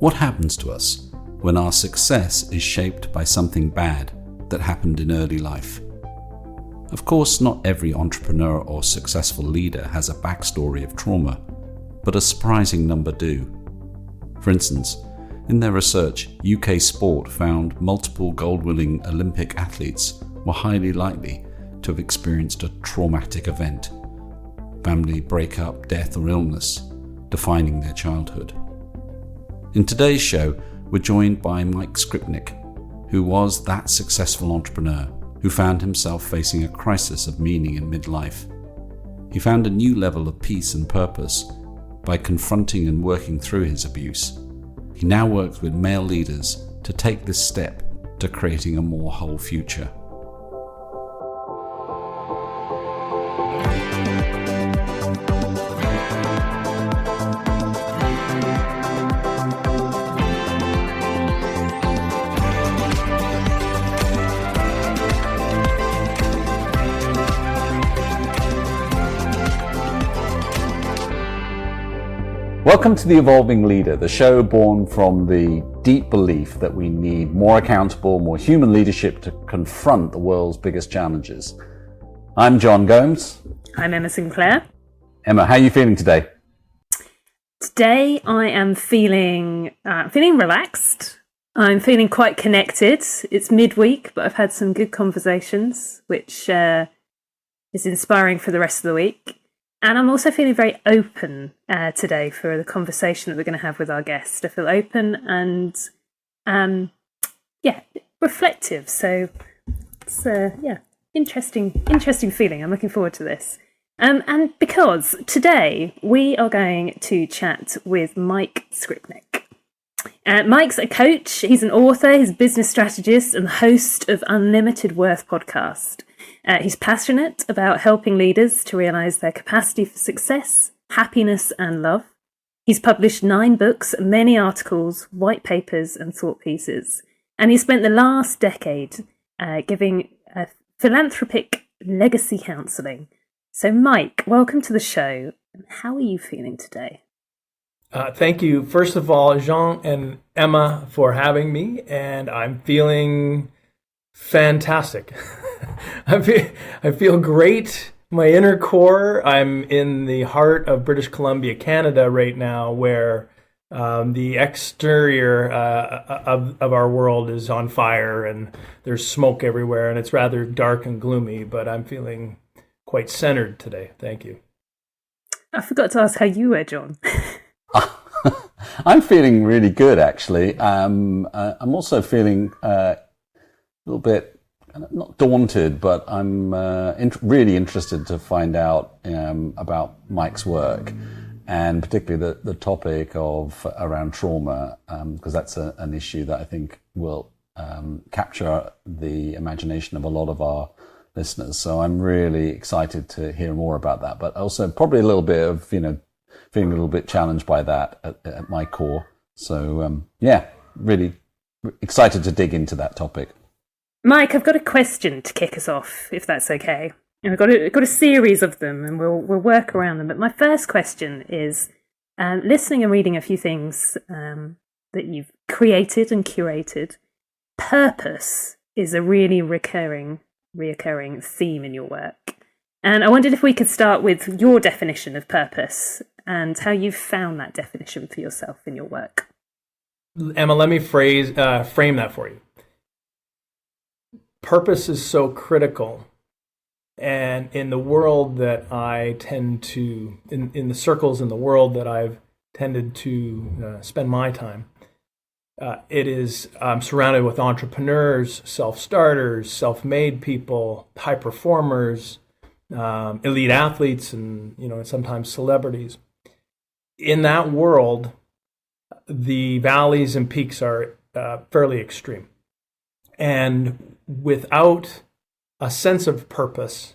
What happens to us when our success is shaped by something bad that happened in early life? Of course, not every entrepreneur or successful leader has a backstory of trauma, but a surprising number do. For instance, in their research, UK Sport found multiple gold-winning Olympic athletes were highly likely to have experienced a traumatic event, family breakup, death or illness, defining their childhood. In today's show, we're joined by Mike Skrypnek, who was that successful entrepreneur who found himself facing a crisis of meaning in midlife. He found a new level of peace and purpose by confronting and working through his abuse. He now works with male leaders to take this step to creating a more whole future. Welcome to The Evolving Leader, the show born from the deep belief that we need more accountable, more human leadership to confront the world's biggest challenges. I'm John Gomes. I'm Emma Sinclair. Emma, how are you feeling today? Today I am feeling relaxed. I'm feeling quite connected. It's midweek, but I've had some good conversations, which is inspiring for the rest of the week. And I'm also feeling very open today for the conversation that we're going to have with our guest. I feel open and, reflective. So it's, interesting feeling. I'm looking forward to this. And because today we are going to chat with Mike Skrypnek. Mike's a coach, he's an author, he's a business strategist and host of Unlimited Worth podcast. He's passionate about helping leaders to realise their capacity for success, happiness and love. He's published 9 books, many articles, white papers and thought pieces. And he spent the last decade giving philanthropic legacy counselling. So Mike, welcome to the show. How are you feeling today? Thank you, first of all, Jean and Emma, for having me. And I'm feeling fantastic. I feel great. My inner core. I'm in the heart of British Columbia, Canada right now, where the exterior of our world is on fire and there's smoke everywhere and it's rather dark and gloomy, but I'm feeling quite centered today. Thank you. I forgot to ask how you were, John. I'm feeling really good, actually. I'm also feeling a little bit, not daunted, but I'm really interested to find out about Mike's work, and particularly the topic of around trauma, because that's an issue that I think will capture the imagination of a lot of our listeners. So I'm really excited to hear more about that, but also probably a little bit of, feeling a little bit challenged by that at my core. So really excited to dig into that topic. Mike, I've got a question to kick us off, if that's okay. And I've got a series of them, and we'll work around them. But my first question is, listening and reading a few things that you've created and curated. Purpose is a really recurring theme in your work, and I wondered if we could start with your definition of purpose and how you've found that definition for yourself in your work. Emma, let me frame that for you. Purpose is so critical, and in the world that I tend to, in the circles in the world that I've tended to spend my time, I'm surrounded with entrepreneurs, self-starters, self-made people, high performers, elite athletes, and sometimes celebrities. In that world, the valleys and peaks are fairly extreme, and without a sense of purpose,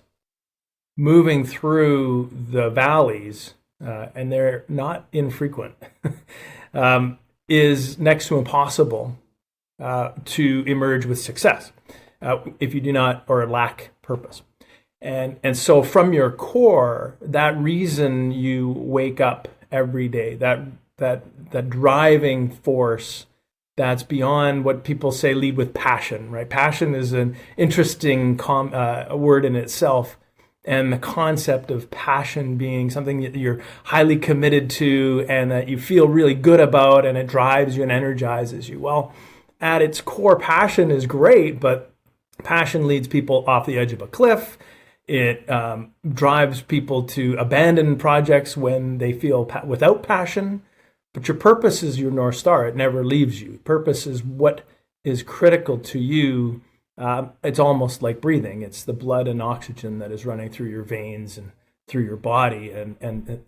moving through the valleys, and they're not infrequent, is next to impossible to emerge with success if you do not or lack purpose. And so from your core, that reason you wake up every day, that that driving force that's beyond what people say lead with passion, right? Passion is an interesting word in itself. And the concept of passion being something that you're highly committed to and that you feel really good about, and it drives you and energizes you. Well, at its core, passion is great, but passion leads people off the edge of a cliff. It drives people to abandon projects when they feel without passion. But your purpose is your North Star. It never leaves you. Purpose is what is critical to you. It's almost like breathing. It's the blood and oxygen that is running through your veins and through your body, and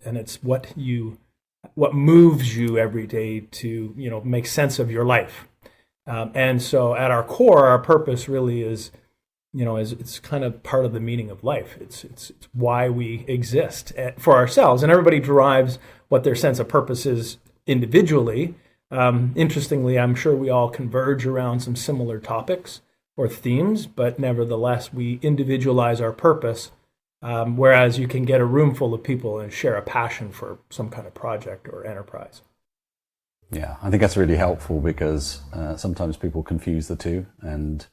it's what moves you every day to make sense of your life. And so, at our core, our purpose really is, it's kind of part of the meaning of life. It's why we exist for ourselves, and everybody derives what their sense of purpose is individually. Interestingly, I'm sure we all converge around some similar topics or themes, but nevertheless, we individualize our purpose, whereas you can get a room full of people and share a passion for some kind of project or enterprise. Yeah, I think that's really helpful because sometimes people confuse the two, and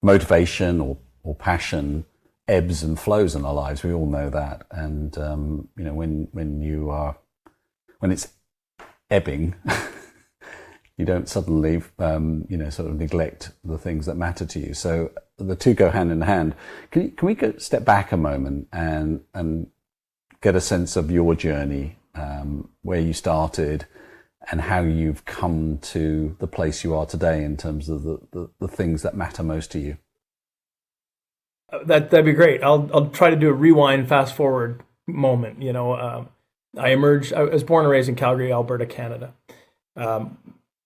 motivation or passion ebbs and flows in our lives. We all know that, and when it's ebbing, you don't suddenly, sort of neglect the things that matter to you. So the two go hand in hand. Can we step back a moment and get a sense of your journey, where you started, and how you've come to the place you are today in terms of the things that matter most to you? That'd be great. I'll try to do a rewind, fast forward moment. I was born and raised in Calgary, Alberta, Canada.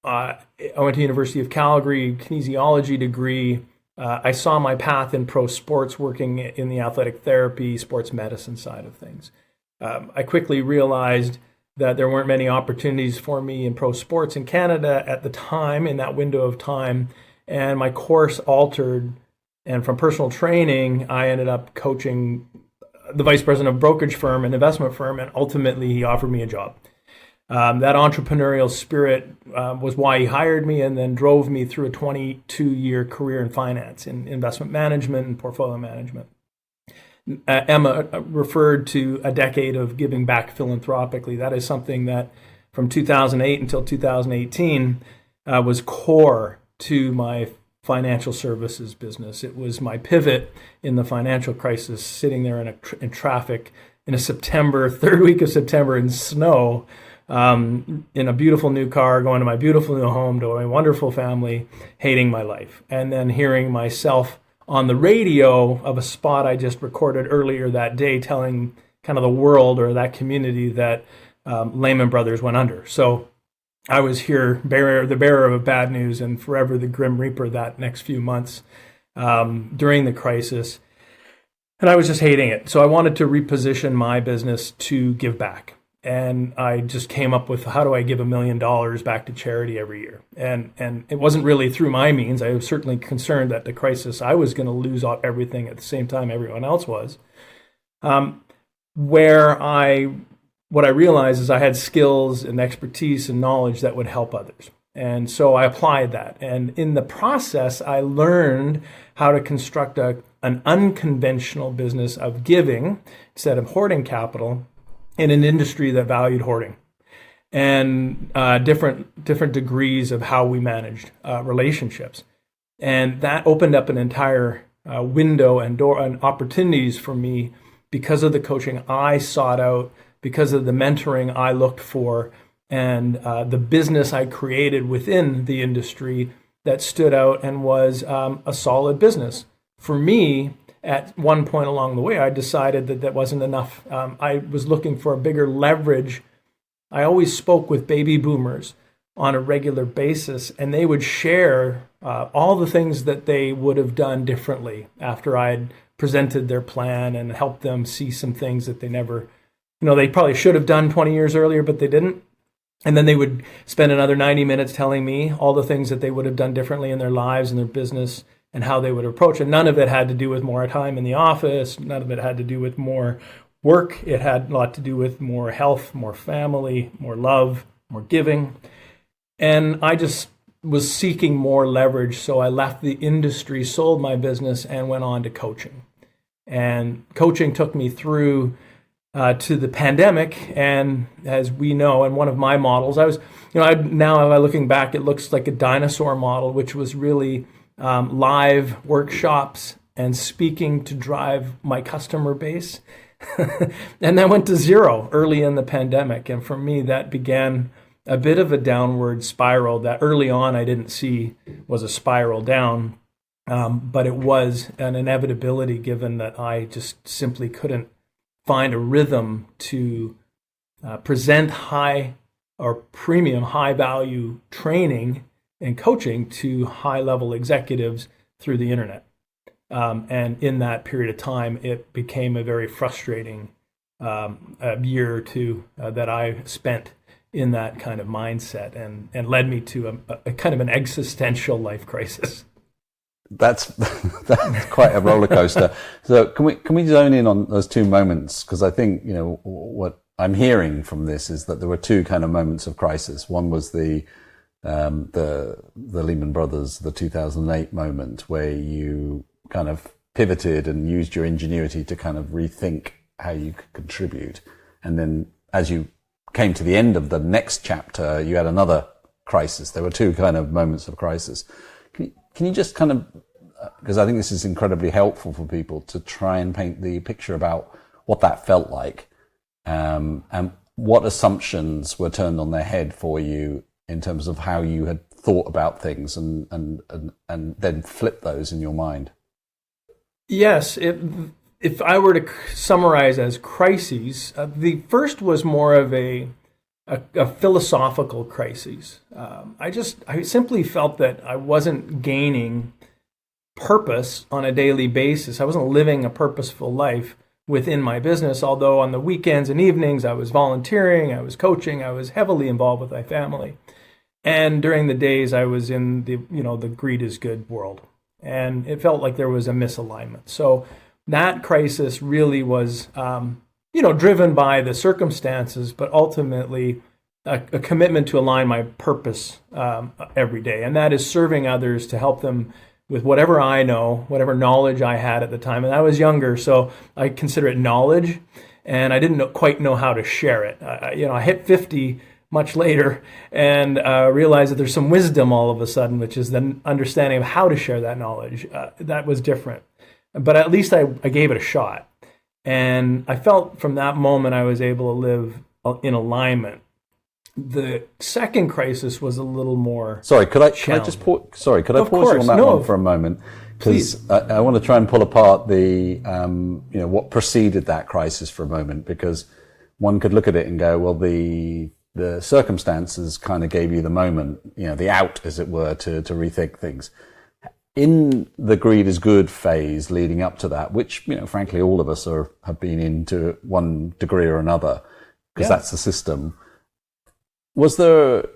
I went to University of Calgary, kinesiology degree. I saw my path in pro sports, working in the athletic therapy, sports medicine side of things. I quickly realized that there weren't many opportunities for me in pro sports in Canada at the time, in that window of time, and my course altered. And from personal training, I ended up coaching the vice president of a brokerage firm, an investment firm, and ultimately he offered me a job. That entrepreneurial spirit was why he hired me, and then drove me through a 22-year career in finance, in investment management and portfolio management. Emma referred to a decade of giving back philanthropically. That is something that from 2008 until 2018 was core to my financial services business. It was my pivot in the financial crisis, sitting there in traffic in a third week of September in snow, in a beautiful new car, going to my beautiful new home, to my wonderful family, hating my life. And then hearing myself on the radio of a spot I just recorded earlier that day, telling kind of the world or that community that Lehman Brothers went under. So I was here, the bearer of bad news, and forever the Grim Reaper that next few months during the crisis. And I was just hating it. So I wanted to reposition my business to give back. And I just came up with, how do I give $1 million back to charity every year? And it wasn't really through my means. I was certainly concerned that the crisis, I was going to lose everything at the same time everyone else was. What I realized is I had skills and expertise and knowledge that would help others. And so I applied that. And in the process, I learned how to construct an unconventional business of giving instead of hoarding capital in an industry that valued hoarding, and different degrees of how we managed relationships. And that opened up an entire window and door and opportunities for me because of the coaching I sought out, because of the mentoring I looked for, and the business I created within the industry that stood out and was a solid business. For me, at one point along the way, I decided that wasn't enough. I was looking for a bigger leverage. I always spoke with baby boomers on a regular basis, and they would share all the things that they would have done differently after I had presented their plan and helped them see some things that they never, they probably should have done 20 years earlier, but they didn't. And then they would spend another 90 minutes telling me all the things that they would have done differently in their lives and their business and how they would approach it. None of it had to do with more time in the office. None of it had to do with more work. It had a lot to do with more health, more family, more love, more giving. And I just was seeking more leverage. So I left the industry, sold my business, and went on to coaching. And coaching took me through to the pandemic. And as we know, and one of my models, I was, now looking back, it looks like a dinosaur model, which was really live workshops and speaking to drive my customer base. And that went to zero early in the pandemic. And for me, that began a bit of a downward spiral that early on I didn't see was a spiral down. But it was an inevitability given that I just simply couldn't find a rhythm to present high or premium high value training and coaching to high level executives through the internet. And in that period of time, it became a very frustrating a year or two that I spent in that kind of mindset and led me to a kind of an existential life crisis. That's quite a roller coaster. So can we zone in on those two moments? Because I think, what I'm hearing from this is that there were two kind of moments of crisis. One was the Lehman Brothers, the 2008 moment where you kind of pivoted and used your ingenuity to kind of rethink how you could contribute. And then as you came to the end of the next chapter, you had another crisis. There were two kind of moments of crisis. Can you just kind of, because I think this is incredibly helpful for people to try and paint the picture about what that felt like, and what assumptions were turned on their head for you in terms of how you had thought about things and then flip those in your mind. Yes, if I were to summarize as crises, the first was more of a philosophical crisis. I simply felt that I wasn't gaining purpose on a daily basis. I wasn't living a purposeful life within my business, although on the weekends and evenings I was volunteering, I was coaching, I was heavily involved with my family. And during the days I was in the greed is good world. And it felt like there was a misalignment. So that crisis really was driven by the circumstances, but ultimately a commitment to align my purpose every day. And that is serving others to help them with whatever I know, whatever knowledge I had at the time. And I was younger, so I consider it knowledge. And I didn't quite know how to share it. I hit 50 much later and realized that there's some wisdom all of a sudden, which is the understanding of how to share that knowledge. That was different. But at least I gave it a shot. And I felt from that moment I was able to live in alignment. The second crisis was a little more. Sorry, could I just pause? Sorry, could I pause you on that one for a moment? Because I want to try and pull apart the what preceded that crisis for a moment. Because one could look at it and go, well, the circumstances kind of gave you the moment, the out, as it were, to rethink things. In the greed is good phase leading up to that, which, frankly, all of us have been in to one degree or another, because that's the system. Was there,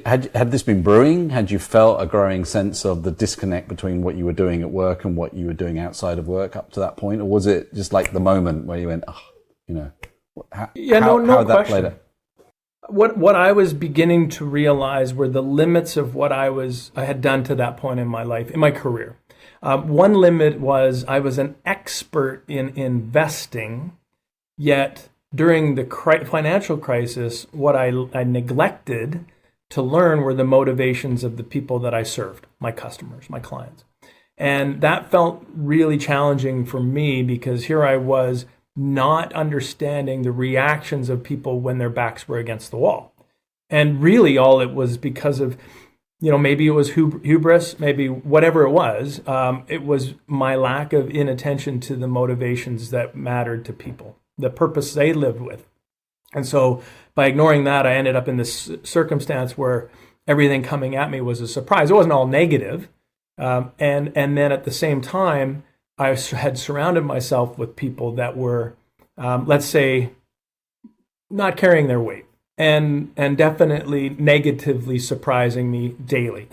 had this been brewing? Had you felt a growing sense of the disconnect between what you were doing at work and what you were doing outside of work up to that point? Or was it just like the moment where you went, how no that question. Played out? What I was beginning to realize were the limits of what I had done to that point in my life, in my career. One limit was I was an expert in investing, yet during the financial crisis, what I neglected to learn were the motivations of the people that I served, my customers, my clients. And that felt really challenging for me because here I was not understanding the reactions of people when their backs were against the wall. And really all it was because of, maybe it was hubris, maybe whatever it was my lack of inattention to the motivations that mattered to people, the purpose they lived with. And so by ignoring that, I ended up in this circumstance where everything coming at me was a surprise. It wasn't all negative. And then at the same time, I had surrounded myself with people that were, let's say, not carrying their weight and definitely negatively surprising me daily.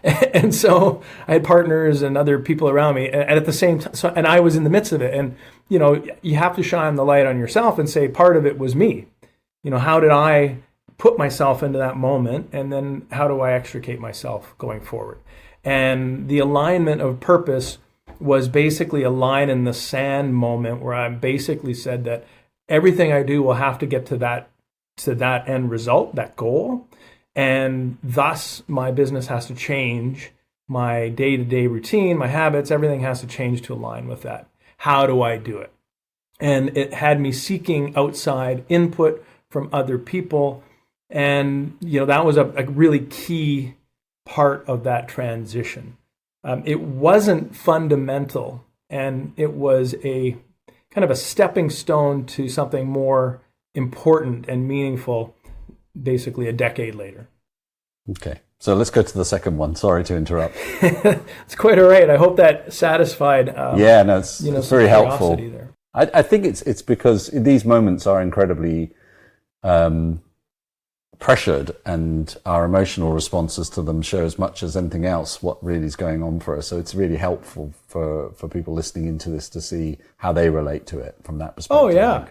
And so I had partners and other people around me, and at the same time, and I was in the midst of it. And you have to shine the light on yourself and say part of it was me. How did I put myself into that moment, and then how do I extricate myself going forward? And the alignment of purpose was basically a line in the sand moment where I basically said that everything I do will have to get to that end result, that goal. And thus my business has to change, my day-to-day routine, my habits, everything has to change to align with that. How do I do it? And it had me seeking outside input from other people. And, that was a really key part of that transition. It wasn't fundamental, and it was a kind of a stepping stone to something more important and meaningful, basically a decade later. Okay, so let's go to the second one. Sorry to interrupt. It's quite all right. I hope that satisfied. It's very helpful. There. I think it's because these moments are incredibly pressured, and our emotional responses to them show as much as anything else what really is going on for us. So it's really helpful for people listening into this to see how they relate to it from that perspective. Oh, yeah. I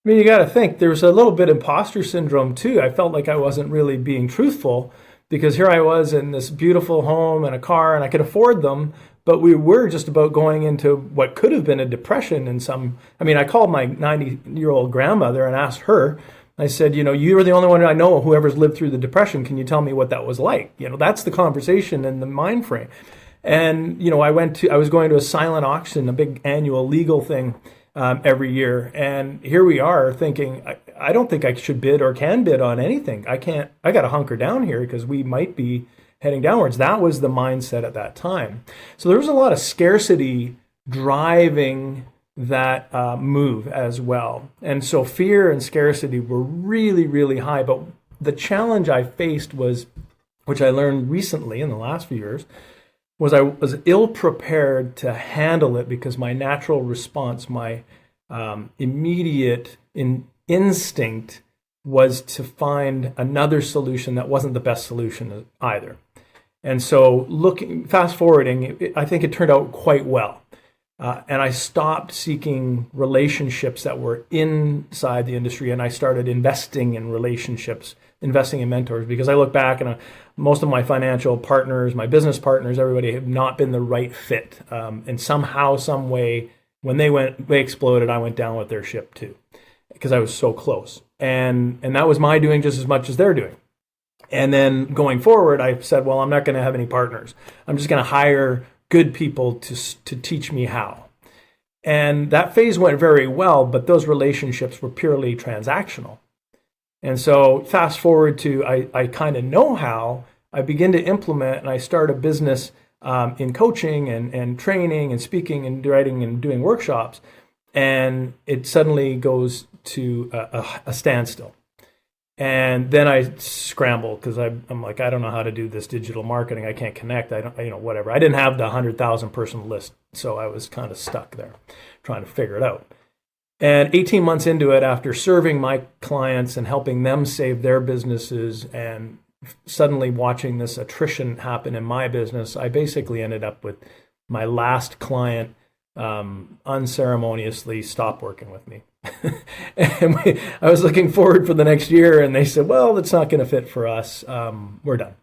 mean, you got to think there was a little bit imposter syndrome too. I felt like I wasn't really being truthful because here I was in this beautiful home and a car, and I could afford them, but we were just about going into what could have been a depression I called my 90-year-old grandmother and asked her. I said, you're the only one I know who ever's lived through the Depression. Can you tell me what that was like? That's the conversation and the mind frame. And, I was going to a silent auction, a big annual legal thing every year. And here we are thinking, I don't think I should bid or can bid on anything. I got to hunker down here because we might be heading downwards. That was the mindset at that time. So there was a lot of scarcity driving that move as well. And so fear and scarcity were really, really high. But the challenge I faced was, which I learned recently in the last few years, was I was ill-prepared to handle it because my natural response, my immediate instinct was to find another solution that wasn't the best solution either. And so fast forwarding, I think it turned out quite well. And I stopped seeking relationships that were inside the industry, and I started investing in relationships, investing in mentors, because I look back and most of my financial partners, my business partners, everybody have not been the right fit. And somehow, some way, when they exploded, I went down with their ship too, because I was so close. And that was my doing just as much as they're doing. And then going forward, I said, well, I'm not going to have any partners. I'm just going to hire good people to teach me how. And that phase went very well, but those relationships were purely transactional. And so fast forward to I kind of know how, I begin to implement, and I start a business in coaching and training and speaking and writing and doing workshops, and it suddenly goes to a standstill. And then I scrambled because I'm like, I don't know how to do this digital marketing. I can't connect. Whatever. I didn't have the 100,000 person list, so I was kind of stuck there trying to figure it out. And 18 months into it, after serving my clients and helping them save their businesses and suddenly watching this attrition happen in my business, I basically ended up with my last client unceremoniously stop working with me. And I was looking forward for the next year, and they said, well, it's not going to fit for us. We're done.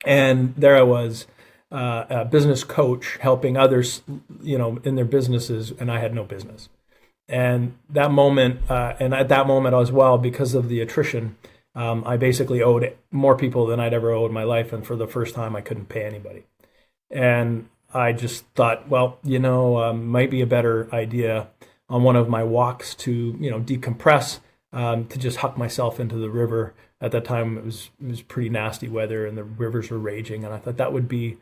And there I was, a business coach helping others, in their businesses, and I had no business. And that moment, and at that moment as well, because of the attrition, I basically owed more people than I'd ever owed in my life. And for the first time, I couldn't pay anybody. And I just thought, well, might be a better idea on one of my walks to, decompress, to just huck myself into the river. At that time, it was pretty nasty weather and the rivers were raging. And I thought that would be,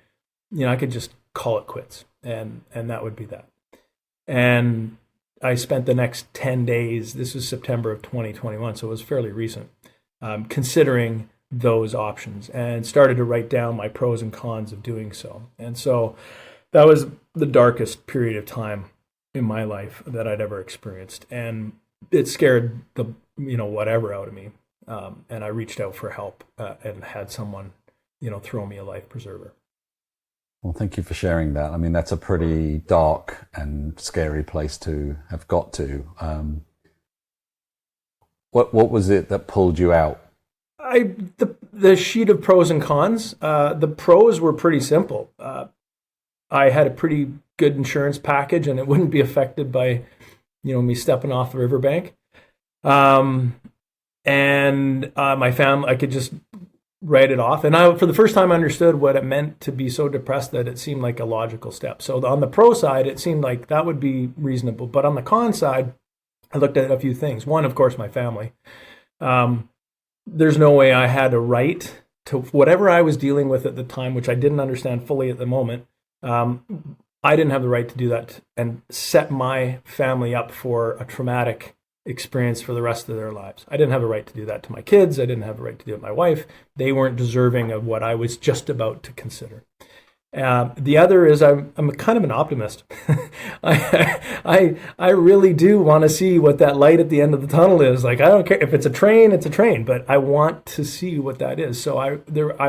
I could just call it quits, and that would be that. And I spent the next 10 days, this was September of 2021, so it was fairly recent, considering those options, and started to write down my pros and cons of doing so. And so that was the darkest period of time in my life that I'd ever experienced. And it scared the, whatever out of me. And I reached out for help and had someone, throw me a life preserver. Well, thank you for sharing that. I mean, that's a pretty dark and scary place to have got to. What was it that pulled you out? the sheet of pros and cons. The pros were pretty simple. I had a pretty good insurance package, and it wouldn't be affected by, me stepping off the riverbank. And my family, I could just write it off. And I, for the first time, understood what it meant to be so depressed that it seemed like a logical step. So on the pro side, it seemed like that would be reasonable. But on the con side, I looked at a few things. One, of course, my family. There's no way I had a right to whatever I was dealing with at the time, which I didn't understand fully at the moment. I didn't have the right to do that and set my family up for a traumatic experience for the rest of their lives. I didn't have a right to do that to my kids. I didn't have a right to do it to my wife. They weren't deserving of what I was just about to consider. The other is I'm kind of an optimist. I really do want to see what that light at the end of the tunnel is. Like, I don't care if it's a train, it's a train, but I want to see what that is. So I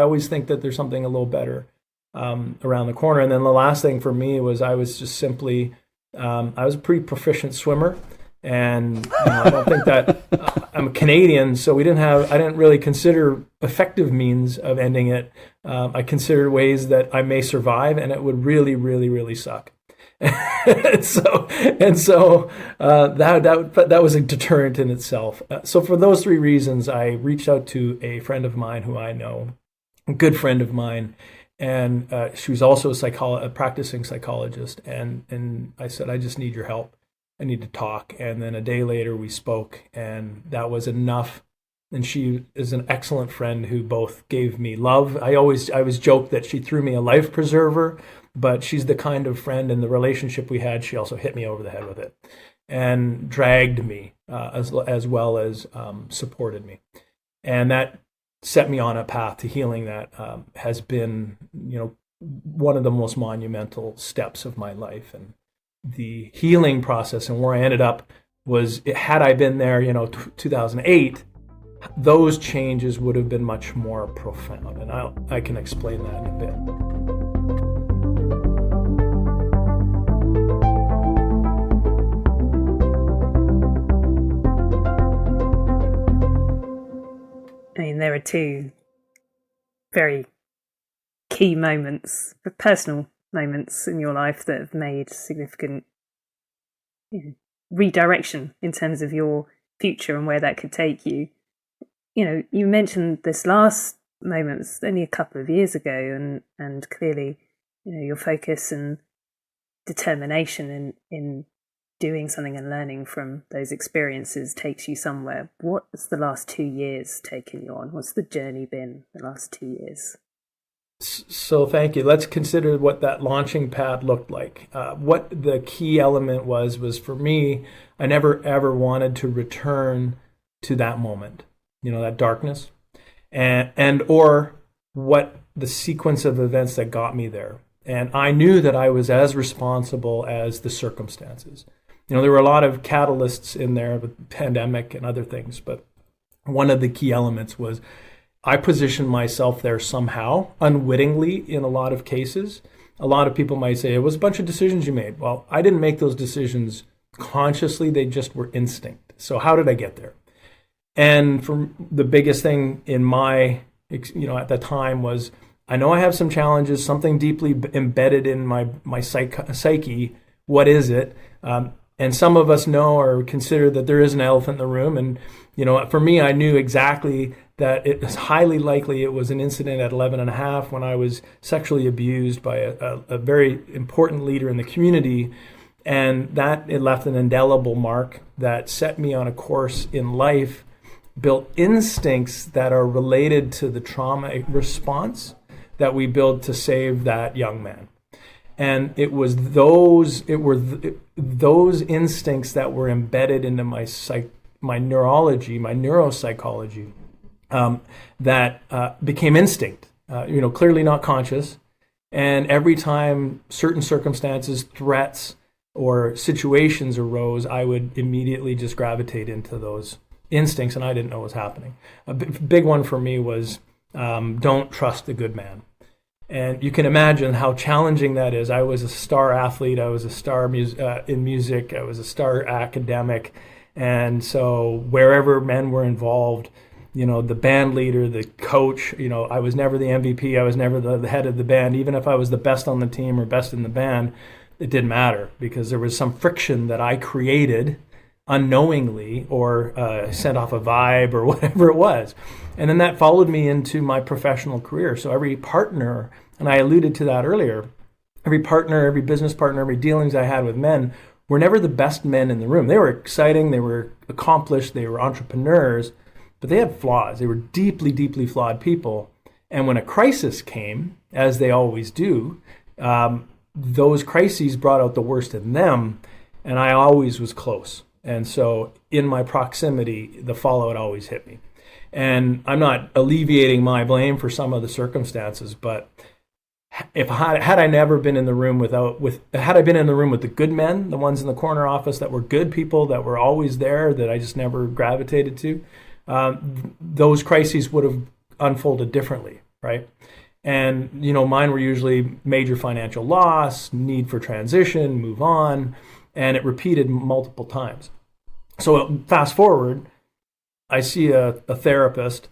always think that there's something a little better around the corner. And then the last thing for me was I was just simply I was a pretty proficient swimmer. And I don't think that I'm a Canadian, so I didn't really consider effective means of ending it. I considered ways that I may survive, and it would really, really, really suck. and so that was a deterrent in itself. So for those three reasons, I reached out to a friend of mine who I know, a good friend of mine, and she was also a practicing psychologist. And I said, I just need your help. I need to talk. And then a day later we spoke, and that was enough. And she is an excellent friend who both gave me love. I always joke that she threw me a life preserver, but she's the kind of friend, in the relationship we had, she also hit me over the head with it and dragged me as well as supported me. And that set me on a path to healing that has been, one of the most monumental steps of my life. And the healing process and where I ended up was, had I been there, 2008, those changes would have been much more profound. And I can explain that in a bit. I mean, there are two very key moments, personal moments in your life that have made significant redirection in terms of your future and where that could take you. You mentioned this last moment only a couple of years ago, and clearly, your focus and determination in doing something and learning from those experiences takes you somewhere. What's the last 2 years taken you on? What's the journey been the last 2 years? So thank you. Let's consider what that launching pad looked like. What the key element was for me, I never ever wanted to return to that moment, that darkness, and or what the sequence of events that got me there. And I knew that I was as responsible as the circumstances. There were a lot of catalysts in there, with the pandemic and other things, but one of the key elements was I positioned myself there somehow, unwittingly in a lot of cases. A lot of people might say, it was a bunch of decisions you made. Well, I didn't make those decisions consciously, they just were instinct. So how did I get there? And for the biggest thing in my, at the time was, I know I have some challenges, something deeply embedded in my psyche. What is it? And some of us know or consider that there is an elephant in the room. And, for me, I knew exactly that it was highly likely it was an incident at 11 and a half when I was sexually abused by a very important leader in the community. And that it left an indelible mark that set me on a course in life, built instincts that are related to the trauma response that we build to save that young man. And it were those instincts that were embedded into my neurology, my neuropsychology, that became instinct, clearly not conscious. And every time certain circumstances, threats, or situations arose, I would immediately just gravitate into those instincts, and I didn't know what was happening. A big one for me was don't trust the good man. And you can imagine how challenging that is. I was a star athlete. I was a star in music. I was a star academic. And so wherever men were involved, the band leader, the coach. I was never the MVP. I was never the head of the band. Even if I was the best on the team or best in the band, it didn't matter because there was some friction that I created unknowingly or sent off a vibe or whatever it was. And then that followed me into my professional career. So every partner, and I alluded to that earlier, every partner, every business partner, every dealings I had with men were never the best men in the room. They were exciting, they were accomplished, they were entrepreneurs, but they had flaws. They were deeply, deeply flawed people. And when a crisis came, as they always do, those crises brought out the worst in them, and I always was close. And so in my proximity, the fallout always hit me. And I'm not alleviating my blame for some of the circumstances, but had I never been in the room had I been in the room with the good men, the ones in the corner office that were good people, that were always there, that I just never gravitated to, those crises would have unfolded differently, right? And, mine were usually major financial loss, need for transition, move on, and it repeated multiple times. So fast forward, I see a therapist.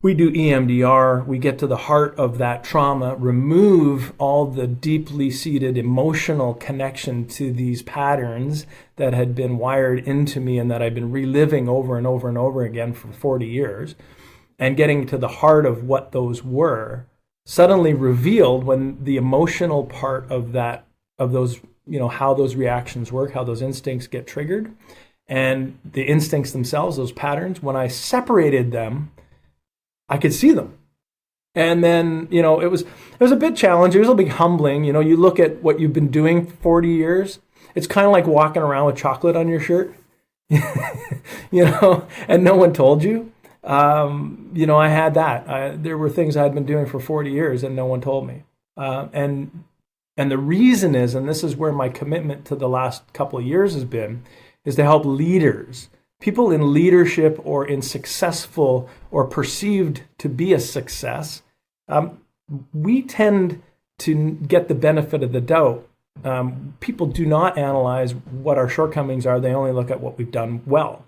We do EMDR. We get to the heart of that trauma, remove all the deeply seated emotional connection to these patterns that had been wired into me and that I've been reliving over and over and over again for 40 years, and getting to the heart of what those were, suddenly revealed when the emotional part of those, how those reactions work, how those instincts get triggered, and the instincts themselves, those patterns, when I separated them, I could see them. And then, it was a bit challenging. It was a bit humbling. You look at what you've been doing for 40 years. It's kind of like walking around with chocolate on your shirt, and no one told you. I had that. There were things I had been doing for 40 years and no one told me. And the reason is, and this is where my commitment to the last couple of years has been, is to help leaders, people in leadership or in successful or perceived to be a success. We tend to get the benefit of the doubt. People do not analyze what our shortcomings are. They only look at what we've done well.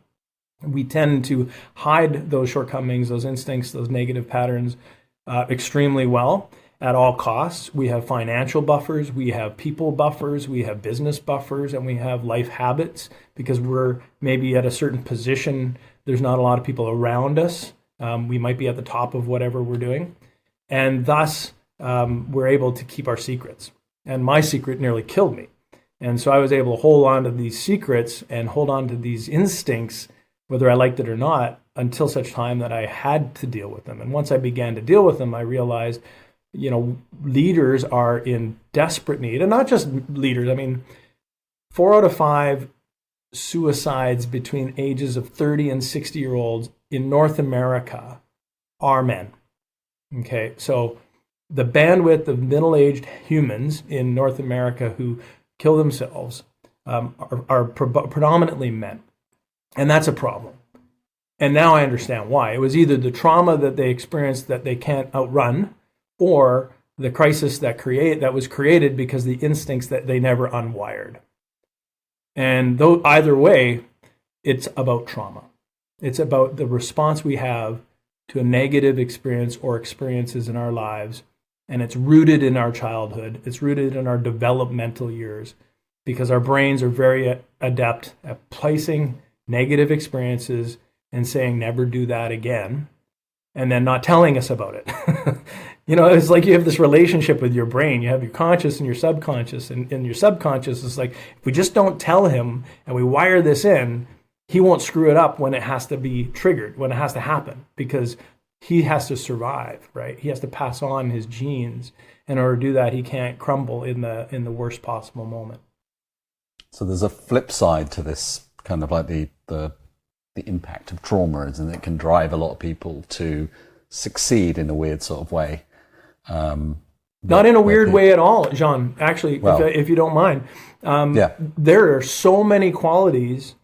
We tend to hide those shortcomings, those instincts, those negative patterns extremely well at all costs. We have financial buffers, we have people buffers, we have business buffers, and we have life habits because we're maybe at a certain position. There's not a lot of people around us. We might be at the top of whatever we're doing. And thus, we're able to keep our secrets. And my secret nearly killed me. And so I was able to hold on to these secrets and hold on to these instincts, whether I liked it or not, until such time that I had to deal with them. And once I began to deal with them, I realized, leaders are in desperate need. And not just leaders. 4 out of 5 suicides between ages of 30 and 60-year-olds in North America are men. Okay, so the bandwidth of middle-aged humans in North America who kill themselves are predominantly men. And that's a problem. And now I understand why. It was either the trauma that they experienced that they can't outrun, or the crisis that was created because the instincts that they never unwired. And either way, it's about trauma. It's about the response we have to a negative experience or experiences in our lives. And it's rooted in our childhood. It's rooted in our developmental years, because our brains are very adept at placing negative experiences and saying, never do that again, and then not telling us about it. It's like you have this relationship with your brain. You have your conscious and your subconscious, and your subconscious is like, if we just don't tell him and we wire this in, he won't screw it up when it has to be triggered, when it has to happen, because he has to survive, right? He has to pass on his genes. In order to do that, he can't crumble in the worst possible moment. So there's a flip side to this, kind of like the impact of trauma, and it can drive a lot of people to succeed in a weird sort of way. Not in a weird way at all, Jean, actually, if you don't mind. There are so many qualities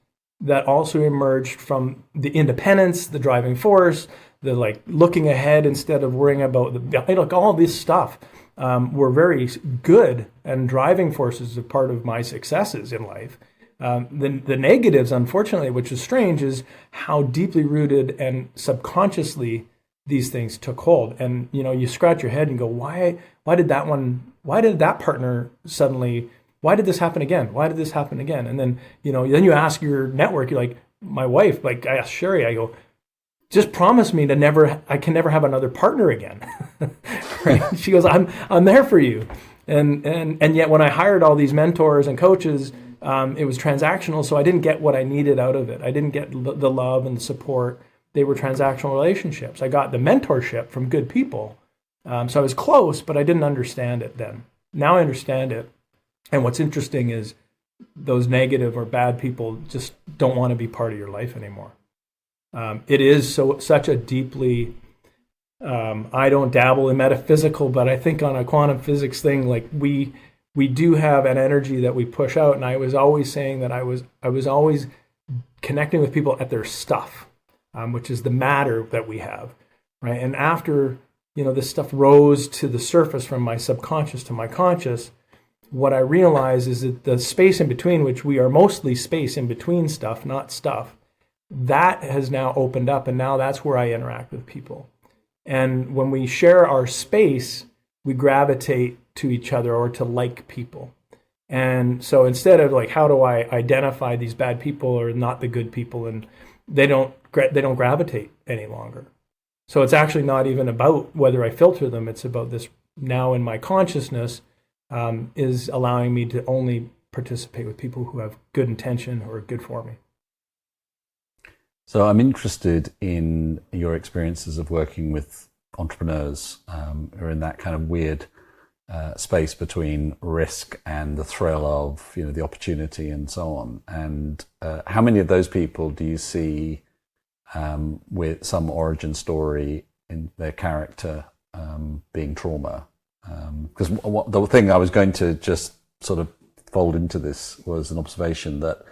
that also emerged from the independence, the driving force, the looking ahead instead of worrying about all this stuff. Were very good and driving forces of part of my successes in life. The negatives, unfortunately, which is strange, is how deeply rooted and subconsciously these things took hold. And you scratch your head and go, why did that partner suddenly, why did this happen again? Why did this happen again? And then then you ask your network, you're like, my wife, like I asked Sherry, I go, just promise me I can never have another partner again. Right? She goes, I'm there for you. And yet when I hired all these mentors and coaches, it was transactional, so I didn't get what I needed out of it. I didn't get the love and the support. They were transactional relationships. I got the mentorship from good people. So I was close, but I didn't understand it then. Now I understand it. And what's interesting is those negative or bad people just don't want to be part of your life anymore. It is such a deeply, I don't dabble in metaphysical, but I think on a quantum physics thing, like we do have an energy that we push out. And I was always saying that I was always connecting with people at their stuff, which is the matter that we have, right? And after, this stuff rose to the surface from my subconscious to my conscious, what I realized is that the space in between, which we are mostly space in between stuff, not stuff, that has now opened up. And now that's where I interact with people. And when we share our space, we gravitate to each other or to like people. And so instead of like, how do I identify these bad people or not the good people, and they don't gravitate any longer. So it's actually not even about whether I filter them. It's about this now in my consciousness is allowing me to only participate with people who have good intention or good for me. So I'm interested in your experiences of working with entrepreneurs who are in that kind of weird space between risk and the thrill of the opportunity and so on. And how many of those people do you see with some origin story in their character being trauma? Because the thing I was going to just sort of fold into this was an observation that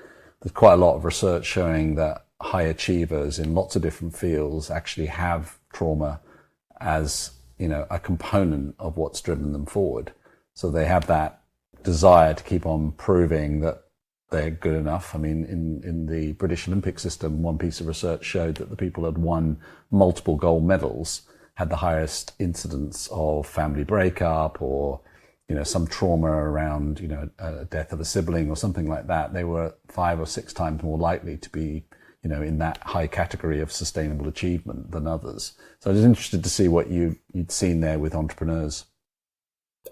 there's quite a lot of research showing that high achievers in lots of different fields actually have trauma as a component of what's driven them forward. So they have that desire to keep on proving that they're good enough. I mean, in the British Olympic system, one piece of research showed that the people who had won multiple gold medals had the highest incidence of family breakup or, some trauma around, a death of a sibling or something like that. They were 5 or 6 times more likely to be, in that high category of sustainable achievement than others. So I was interested to see what you'd seen there with entrepreneurs.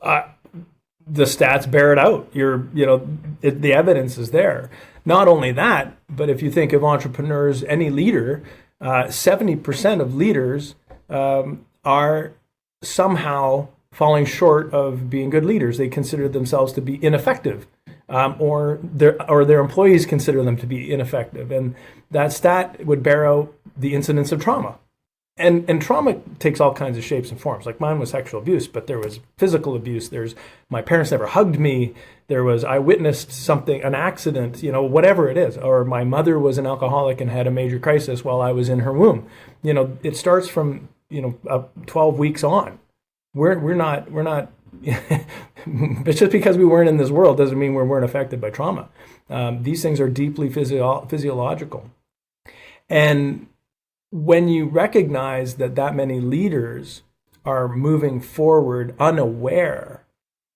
The stats bear it out. The evidence is there. Not only that, but if you think of entrepreneurs, any leader, 70% of leaders are somehow falling short of being good leaders. They consider themselves to be ineffective. Or their employees consider them to be ineffective. And that stat would bear out the incidence of trauma. And trauma takes all kinds of shapes and forms. Like mine was sexual abuse, but there was physical abuse. My parents never hugged me. I witnessed something, an accident, whatever it is. Or my mother was an alcoholic and had a major crisis while I was in her womb. It starts from, 12 weeks on. We're not but just because we weren't in this world doesn't mean we weren't affected by trauma. These things are deeply physiological. And when you recognize that many leaders are moving forward unaware,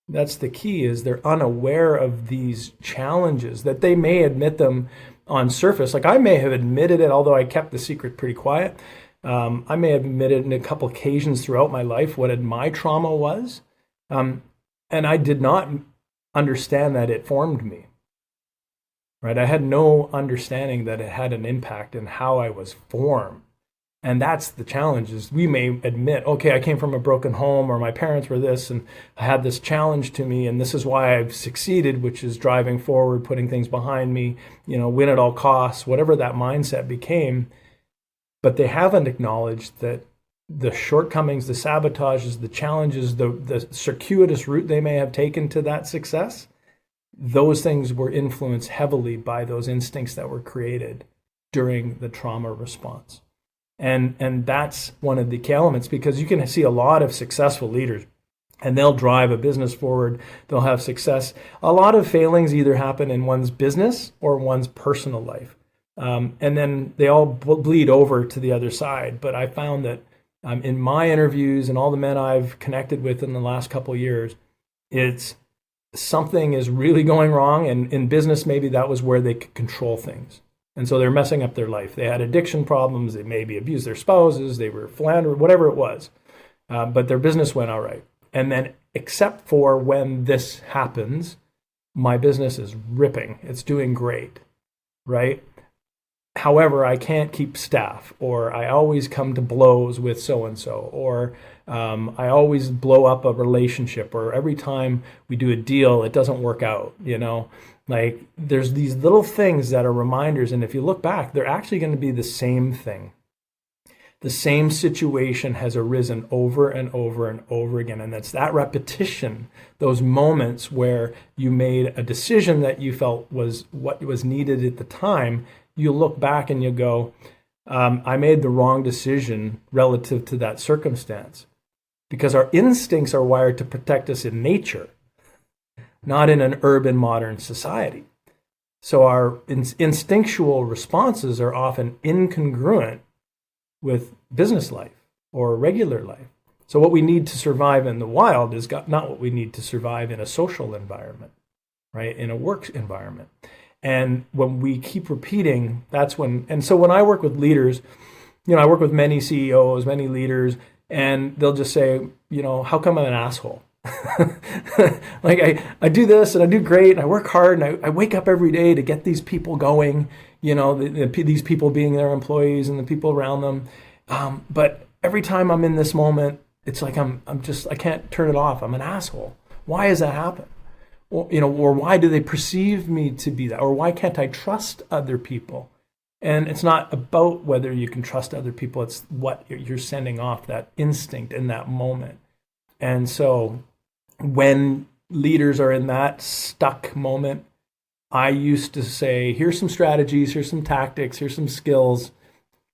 that's the key, is they're unaware of these challenges, that they may admit them on surface. Like I may have admitted it, although I kept the secret pretty quiet. I may have admitted in a couple occasions throughout my life what my trauma was. And I did not understand that it formed me, right? I had no understanding that it had an impact in how I was formed. And that's the challenge, is we may admit, okay, I came from a broken home, or my parents were this, and I had this challenge to me, and this is why I've succeeded, which is driving forward, putting things behind me, win at all costs, whatever that mindset became. But they haven't acknowledged that the shortcomings, the sabotages, the challenges, the circuitous route they may have taken to that success, those things were influenced heavily by those instincts that were created during the trauma response. And that's one of the key elements, because you can see a lot of successful leaders and they'll drive a business forward. They'll have success. A lot of failings either happen in one's business or one's personal life. And then they all bleed over to the other side. But I found that in my interviews and all the men I've connected with in the last couple of years, it's something is really going wrong. And in business, maybe that was where they could control things. And so they're messing up their life. They had addiction problems. They maybe abused their spouses. They were philandered, whatever it was. But their business went all right. And then except for when this happens, my business is ripping. It's doing great, right? However, I can't keep staff, or I always come to blows with so-and-so, or I always blow up a relationship, or every time we do a deal, it doesn't work out, Like there's these little things that are reminders, and if you look back, they're actually going to be the same thing. The same situation has arisen over and over and over again, and it's that repetition, those moments where you made a decision that you felt was what was needed at the time. You look back and you go, I made the wrong decision relative to that circumstance. Because our instincts are wired to protect us in nature, not in an urban modern society. So our instinctual responses are often incongruent with business life or regular life. So what we need to survive in the wild is not what we need to survive in a social environment, right? In a work environment. And when we keep repeating, that's when, and so when I work with leaders, I work with many CEOs, many leaders, and they'll just say, how come I'm an asshole? Like I do this and I do great and I work hard and I wake up every day to get these people going, these people being their employees and the people around them. But every time I'm in this moment, it's like I can't turn it off. I'm an asshole. Why does that happen? Or why do they perceive me to be that? Or why can't I trust other people? And it's not about whether you can trust other people. It's what you're sending off, that instinct in that moment. And so when leaders are in that stuck moment, I used to say, here's some strategies, here's some tactics, here's some skills,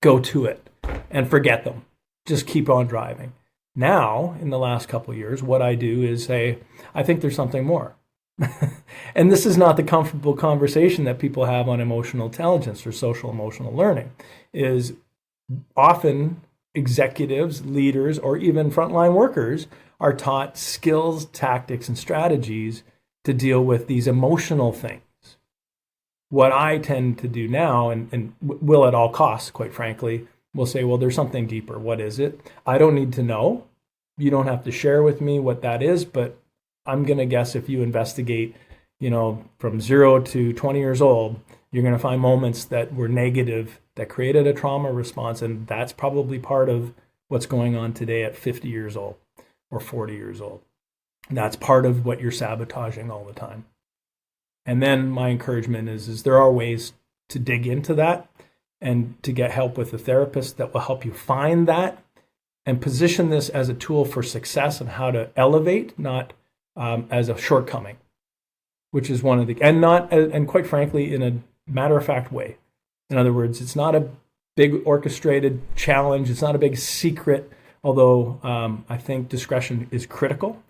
go to it and forget them. Just keep on driving. Now, in the last couple of years, what I do is say, I think there's something more. And this is not the comfortable conversation that people have on emotional intelligence or social emotional learning. Is often executives, leaders, or even frontline workers are taught skills, tactics, and strategies to deal with these emotional things. What I tend to do now, and will at all costs, quite frankly, will say, well, there's something deeper. What is it? I don't need to know. You don't have to share with me what that is, but I'm going to guess if you investigate, from 0 to 20 years old, you're going to find moments that were negative, that created a trauma response. And that's probably part of what's going on today at 50 years old or 40 years old. That's part of what you're sabotaging all the time. And then my encouragement is there are ways to dig into that and to get help with a therapist that will help you find that and position this as a tool for success and how to elevate, not as a shortcoming, which is one of the, and quite frankly, in a matter-of-fact way. In other words, it's not a big orchestrated challenge. It's not a big secret, although I think discretion is critical.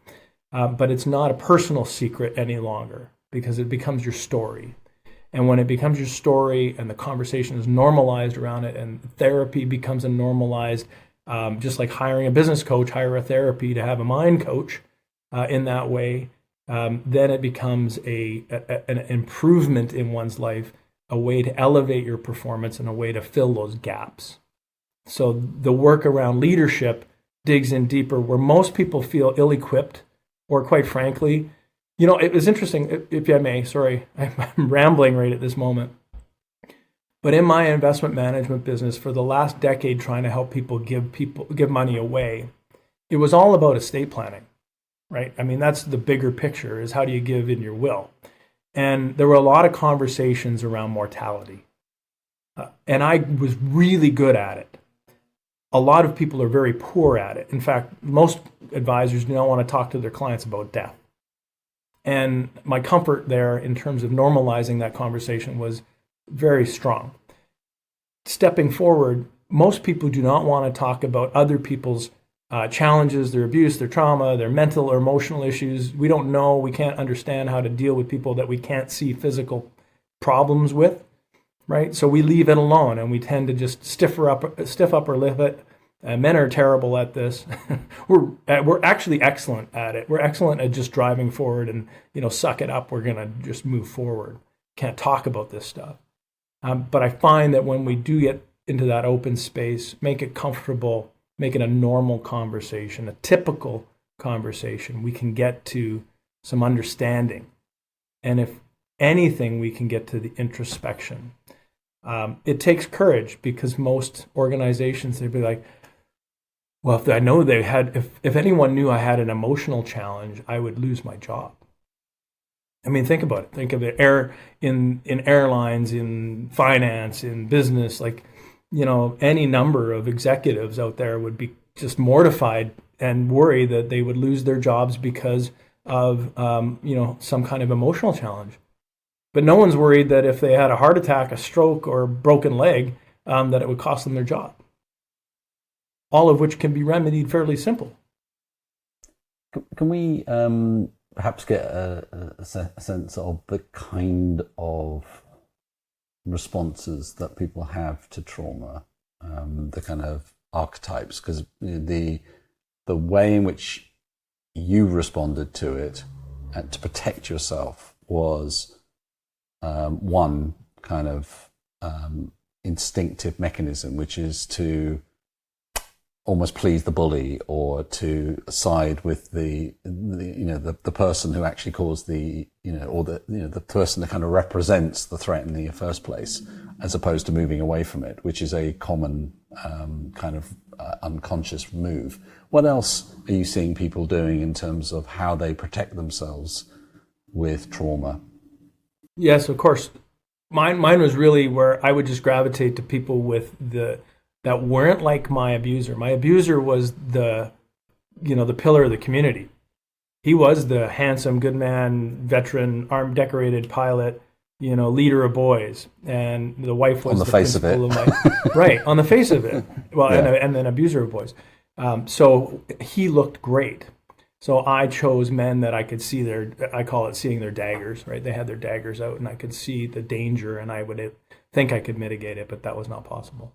But it's not a personal secret any longer because it becomes your story. And when it becomes your story and the conversation is normalized around it and therapy becomes a normalized, just like hiring a business coach, hire a therapy to have a mind coach in that way, then it becomes an improvement in one's life, a way to elevate your performance and a way to fill those gaps. So the work around leadership digs in deeper where most people feel ill-equipped or quite frankly, it was interesting, if I may, sorry, I'm rambling right at this moment. But in my investment management business for the last decade, trying to help people give money away, it was all about estate planning, right? I mean, that's the bigger picture is how do you give in your will? And there were a lot of conversations around mortality. And I was really good at it. A lot of people are very poor at it. In fact, most advisors do not want to talk to their clients about death. And my comfort there in terms of normalizing that conversation was very strong. Stepping forward, most people do not want to talk about other people's challenges, their abuse, their trauma, their mental or emotional issues. We don't know, we can't understand how to deal with people that we can't see physical problems with, right? So we leave it alone and we tend to just stiff upper lip it. Men are terrible at this. We're actually excellent at it. We're excellent at just driving forward and, suck it up. We're going to just move forward. Can't talk about this stuff. But I find that when we do get into that open space, make it comfortable, make it a normal conversation, a typical conversation, we can get to some understanding. And if anything, we can get to the introspection. It takes courage, because most organizations, they'd be like, well, if anyone knew I had an emotional challenge, I would lose my job. I mean, think about it. Think of it in airlines, in finance, in business, any number of executives out there would be just mortified and worry that they would lose their jobs because of, some kind of emotional challenge. But no one's worried that if they had a heart attack, a stroke, or a broken leg, that it would cost them their job. All of which can be remedied fairly simple. Can we perhaps get a sense of the kind of responses that people have to trauma, the kind of archetypes? Because the way in which you responded to it and to protect yourself was one kind of instinctive mechanism, which is to almost please the bully, or to side with the person who actually caused the person that kind of represents the threat in the first place, as opposed to moving away from it, which is a common kind of unconscious move. What else are you seeing people doing in terms of how they protect themselves with trauma? Yes, of course. Mine was really where I would just gravitate to people that weren't like my abuser. My abuser was the pillar of the community. He was the handsome, good man, veteran, armed, decorated pilot, leader of boys. And the wife was on the face of it. Right, on the face of it. Well, yeah. and then abuser of boys. So he looked great. So I chose men that I could see I call it seeing their daggers, right? They had their daggers out and I could see the danger, and I would think I could mitigate it, but that was not possible.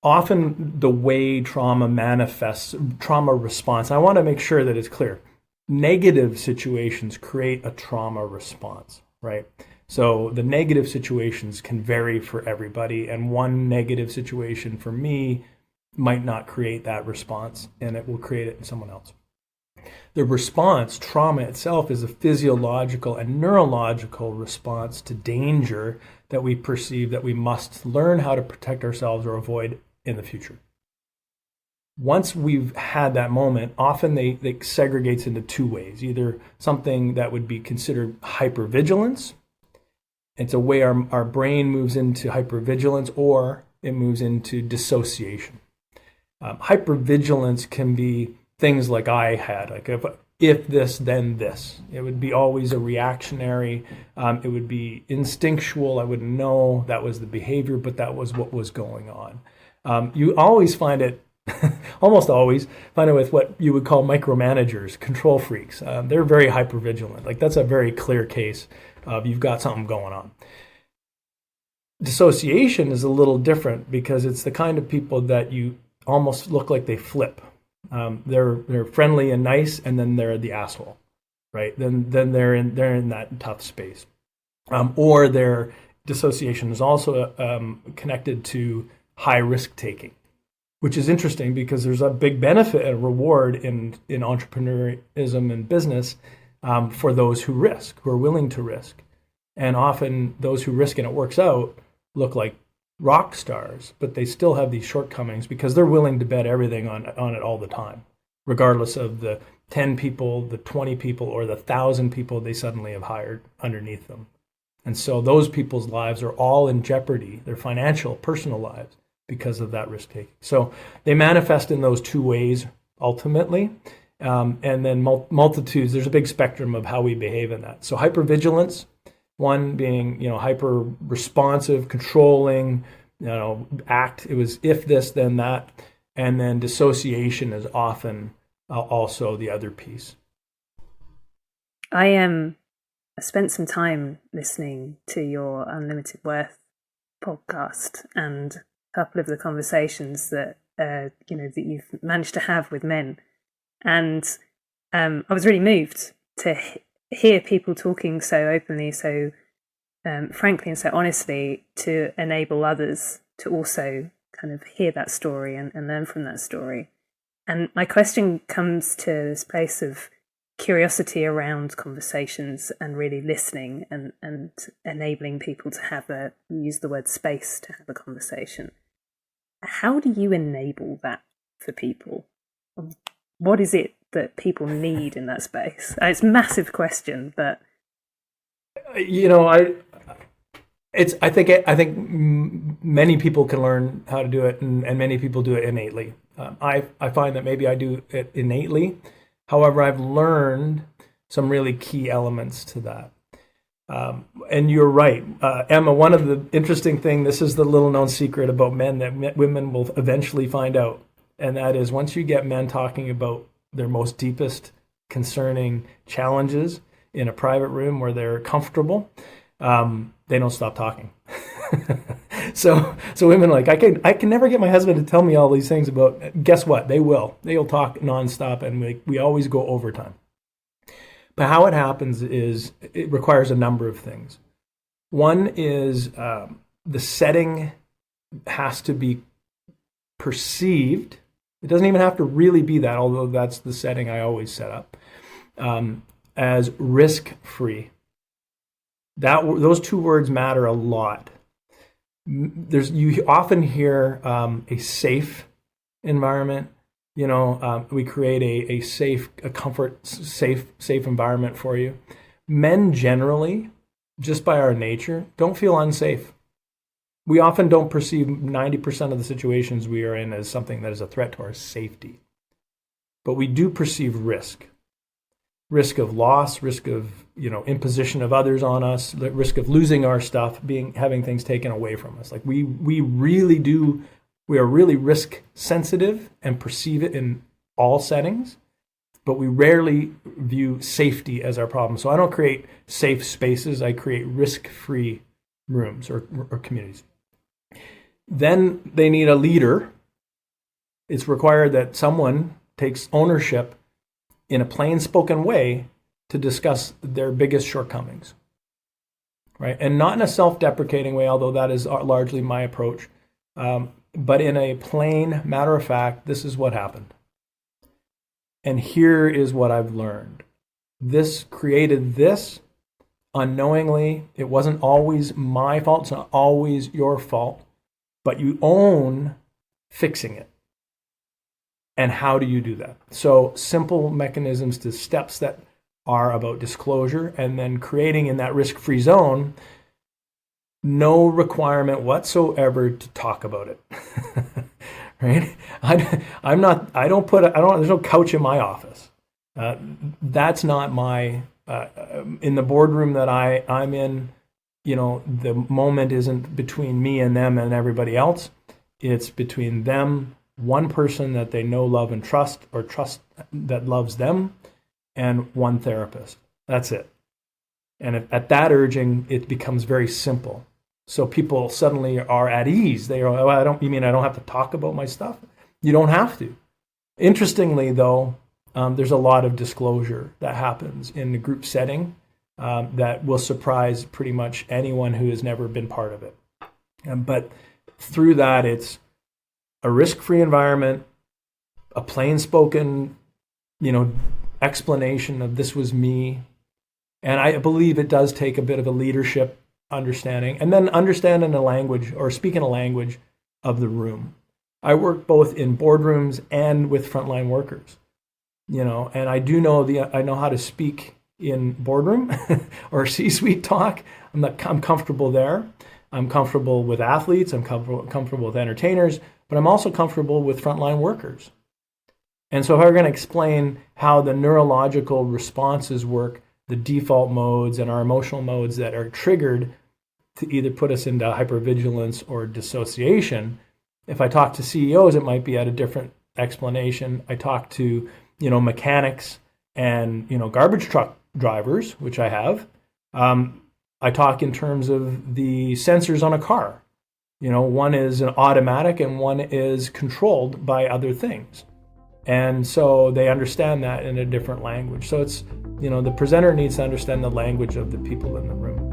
Often the way trauma manifests, trauma response, I want to make sure that it's clear. Negative situations create a trauma response, right? So the negative situations can vary for everybody, and one negative situation for me might not create that response, and it will create it in someone else. The response, trauma itself, is a physiological and neurological response to danger that we perceive that we must learn how to protect ourselves or avoid in the future. Once we've had that moment, often they segregates into two ways. Either something that would be considered hypervigilance. It's a way our brain moves into hypervigilance, or it moves into dissociation. Hypervigilance can be things like I had, like if this, then this. It would be always a reactionary. It would be instinctual. I wouldn't know that was the behavior, but that was what was going on. You always find it, almost always find it with what you would call micromanagers, control freaks. They're very hypervigilant. Like, that's a very clear case of you've got something going on. Dissociation is a little different, because it's the kind of people that you almost look like they flip. They're friendly and nice, and then they're the asshole, right? Then they're in that tough space. Or their dissociation is also connected to high risk taking, which is interesting because there's a big benefit and reward in entrepreneurism and business for those who risk, who are willing to risk. And often those who risk and it works out look like rock stars, but they still have these shortcomings because they're willing to bet everything on it all the time, regardless of the 10 people, the 20 people, or the 1,000 people they suddenly have hired underneath them. And so those people's lives are all in jeopardy, their financial, personal lives, because of that risk taking. So they manifest in those two ways ultimately. And then multitudes, there's a big spectrum of how we behave in that. So hypervigilance, one being, hyper responsive, controlling, act. It was if this, then that. And then dissociation is often also the other piece. I spent some time listening to your Unlimited Worth podcast, and a couple of the conversations that that you've managed to have with men, and I was really moved to hear people talking so openly, so frankly, and so honestly, to enable others to also kind of hear that story and learn from that story. And my question comes to this place of curiosity around conversations and really listening and enabling people to use the word space to have a conversation. How do you enable that for people? What is it that people need in that space? It's a massive question, but I think many people can learn how to do it, and many people do it innately. I find that maybe I do it innately. However, I've learned some really key elements to that. And you're right, Emma. One of the interesting things, this is the little known secret about men that women will eventually find out, and that is once you get men talking about their most deepest concerning challenges in a private room where they're comfortable, they don't stop talking. So women are like, I can never get my husband to tell me all these things about. Guess what? They'll talk nonstop, and we always go overtime. But how it happens is it requires a number of things. One is the setting has to be perceived. It doesn't even have to really be that, although that's the setting I always set up, as risk-free. Those two words matter a lot. You often hear a safe environment. We create a safe, safe environment for you. Men generally, just by our nature, don't feel unsafe. We often don't perceive 90% of the situations we are in as something that is a threat to our safety. But we do perceive risk of loss, risk of imposition of others on us, the risk of losing our stuff, having things taken away from us. Like we really do. We are really risk sensitive and perceive it in all settings, but we rarely view safety as our problem. So I don't create safe spaces. I create risk-free rooms or communities. Then they need a leader. It's required that someone takes ownership in a plain-spoken way to discuss their biggest shortcomings, right? And not in a self-deprecating way, although that is largely my approach, but in a plain, matter-of-fact, this is what happened. And here is what I've learned. This created this unknowingly. It wasn't always my fault. It's not always your fault, but you own fixing it. And how do you do that? So simple mechanisms to steps that are about disclosure, and then creating in that risk-free zone no requirement whatsoever to talk about it. Right? There's no couch in my office. That's not my, in the boardroom that I'm in, the moment isn't between me and them and everybody else. It's between them, one person that they know, love, and trust, or trust that loves them, and one therapist. That's it. And at that urging, it becomes very simple. So people suddenly are at ease. They are, you mean I don't have to talk about my stuff? You don't have to. Interestingly, though, there's a lot of disclosure that happens in the group setting that will surprise pretty much anyone who has never been part of it. But through that, it's a risk-free environment, a plain-spoken, explanation of this was me. And I believe it does take a bit of a leadership understanding, and then understanding the language or speaking a language of the room. I work both in boardrooms and with frontline workers, and I do know I know how to speak in boardroom or C-suite talk. I'm comfortable there. I'm comfortable with athletes. I'm comfortable with entertainers, but I'm also comfortable with frontline workers. And so if I'm going to explain how the neurological responses work, the default modes and our emotional modes that are triggered to either put us into hypervigilance or dissociation, If I talk to CEOs, it might be at a different explanation. I talk to, mechanics and, garbage truck drivers, which I have. I talk in terms of the sensors on a car. One is an automatic and one is controlled by other things. And so they understand that in a different language. So it's, the presenter needs to understand the language of the people in the room.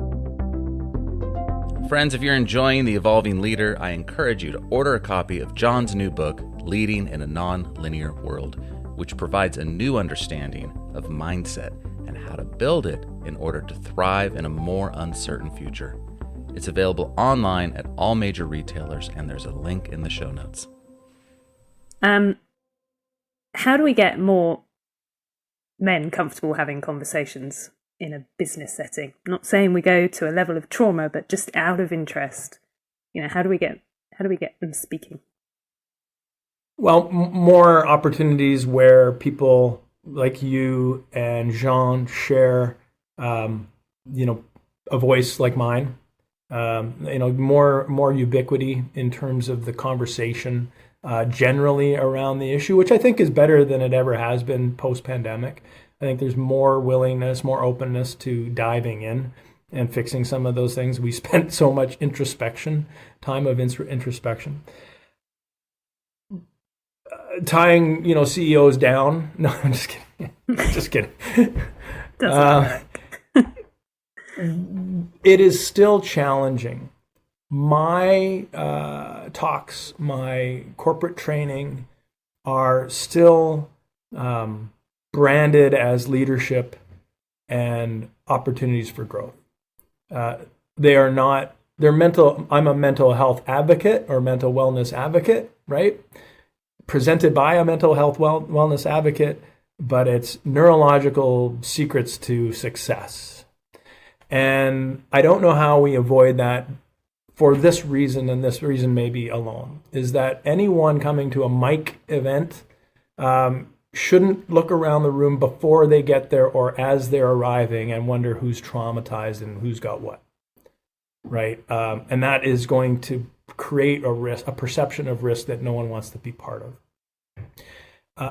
Friends, if you're enjoying The Evolving Leader, I encourage you to order a copy of John's new book, Leading in a Non-Linear World, which provides a new understanding of mindset and how to build it in order to thrive in a more uncertain future. It's available online at all major retailers, and there's a link in the show notes. How do we get more men comfortable having conversations in a business setting? I'm not saying we go to a level of trauma, but just out of interest. How do we get them speaking? Well, more opportunities where people like you and Jean share, a voice like mine. More ubiquity in terms of the conversation generally around the issue, which I think is better than it ever has been post-pandemic. I think there's more willingness, more openness to diving in and fixing some of those things. We spent so much time of introspection. Tying, CEOs down. No, I'm just kidding. Just kidding. Doesn't work. It is still challenging. My talks, my corporate training are still branded as leadership and opportunities for growth. They are not, I'm a mental health advocate or mental wellness advocate, right? Presented by a mental health wellness advocate, but it's neurological secrets to success. And I don't know how we avoid that for this reason, and this reason maybe alone, is that anyone coming to a mic event shouldn't look around the room before they get there or as they're arriving and wonder who's traumatized and who's got what, right? And that is going to create a perception of risk that no one wants to be part of.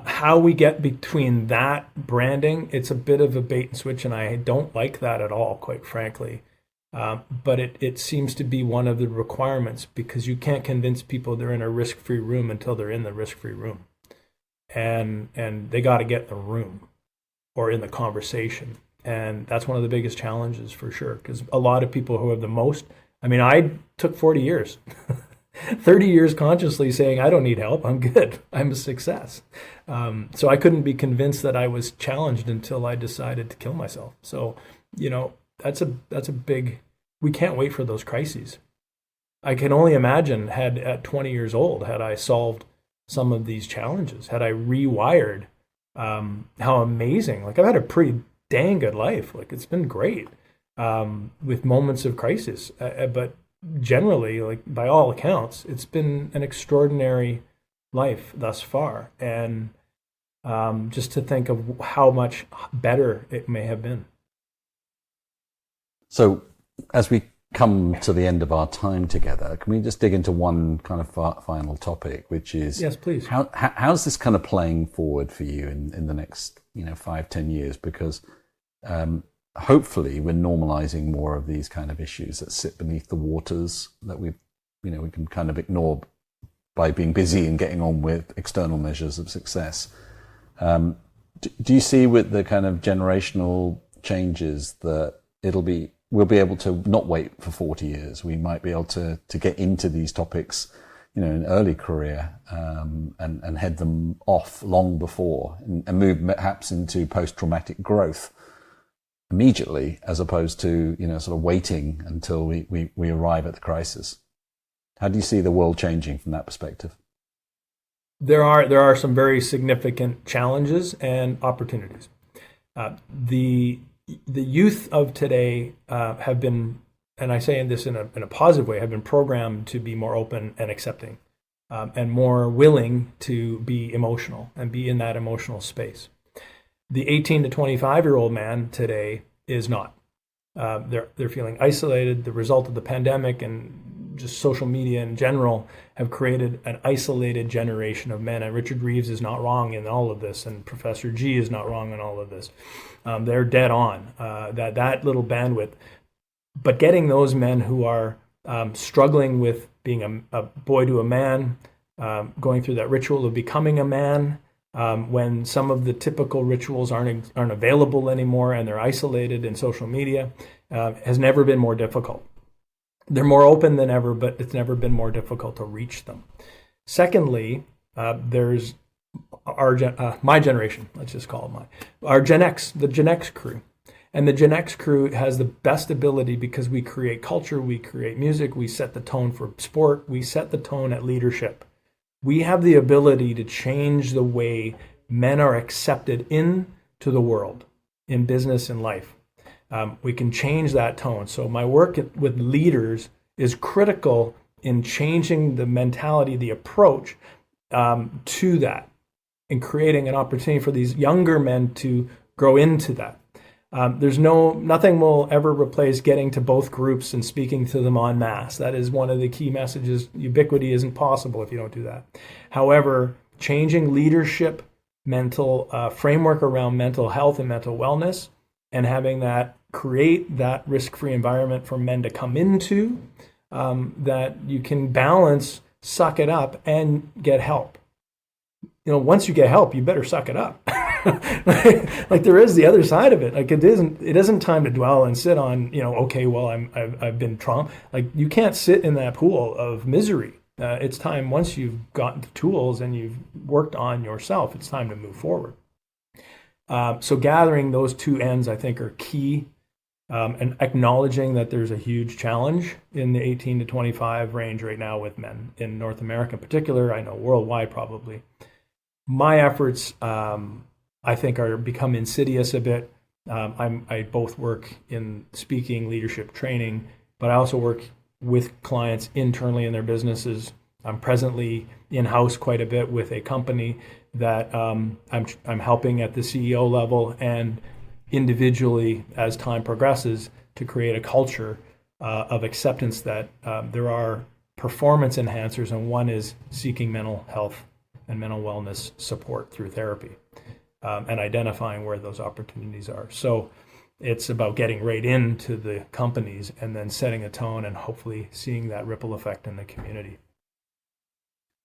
How we get between that branding, it's a bit of a bait and switch, and I don't like that at all, quite frankly. But it seems to be one of the requirements, because you can't convince people they're in a risk-free room until they're in the risk-free room. And they got to get in the room or in the conversation. And that's one of the biggest challenges for sure, because a lot of people who have the most, I took 40 years, 30 years consciously saying, I don't need help, I'm good, I'm a success. So I couldn't be convinced that I was challenged until I decided to kill myself. So, that's a big, we can't wait for those crises. I can only imagine at 20 years old, had I solved some of these challenges, had I rewired, how amazing, I've had a pretty dang good life. It's been great, with moments of crisis, but generally, by all accounts, it's been an extraordinary life thus far. And just to think of how much better it may have been. So as we come to the end of our time together, can we just dig into one kind of final topic, which is, yes, please. How's this kind of playing forward for you in the next 5-10 years? Because hopefully we're normalizing more of these kind of issues that sit beneath the waters that we can kind of ignore by being busy and getting on with external measures of success. Do you see with the kind of generational changes that we'll be able to not wait for 40 years. We might be able to get into these topics, in early career, and head them off long before and move perhaps into post-traumatic growth immediately, as opposed to, sort of waiting until we arrive at the crisis. How do you see the world changing from that perspective? There are some very significant challenges and opportunities. The youth of today have been, and I say this in a positive way, have been programmed to be more open and accepting, and more willing to be emotional and be in that emotional space. The 18 to 25-year-old man today is not. They're feeling isolated, the result of the pandemic, and just social media in general have created an isolated generation of men. And Richard Reeves is not wrong in all of this, and Professor G is not wrong in all of this. They're dead on, that little bandwidth. But getting those men who are struggling with being a boy to a man, going through that ritual of becoming a man, when some of the typical rituals aren't available anymore and they're isolated in social media, has never been more difficult. They're more open than ever, but it's never been more difficult to reach them. Secondly, there's my generation, let's just call it our Gen X, the Gen X crew. And the Gen X crew has the best ability because we create culture, we create music, we set the tone for sport, we set the tone at leadership. We have the ability to change the way men are accepted into the world, in business and life. We can change that tone. So my work with leaders is critical in changing the mentality, the approach to that, and creating an opportunity for these younger men to grow into that. Nothing will ever replace getting to both groups and speaking to them en masse. That is one of the key messages. Ubiquity isn't possible if you don't do that. However, changing leadership, mental framework around mental health and mental wellness, and having that create that risk-free environment for men to come into, that you can balance, suck it up, and get help. Once you get help, you better suck it up. like there is the other side of it. Like it isn't time to dwell and sit on, okay, well, I've been trauma. Like you can't sit in that pool of misery. It's time, once you've gotten the tools and you've worked on yourself, it's time to move forward. So gathering those two ends, I think, are key, and acknowledging that there's a huge challenge in the 18 to 25 range right now with men in North America in particular. I know worldwide probably. My efforts, I think, are become insidious a bit. I both work in speaking, leadership training, but I also work with clients internally in their businesses. I'm presently in-house quite a bit with a company that I'm helping at the CEO level and individually as time progresses to create a culture of acceptance that there are performance enhancers, and one is seeking mental health and mental wellness support through therapy, and identifying where those opportunities are. So it's about getting right into the companies and then setting a tone and hopefully seeing that ripple effect in the community.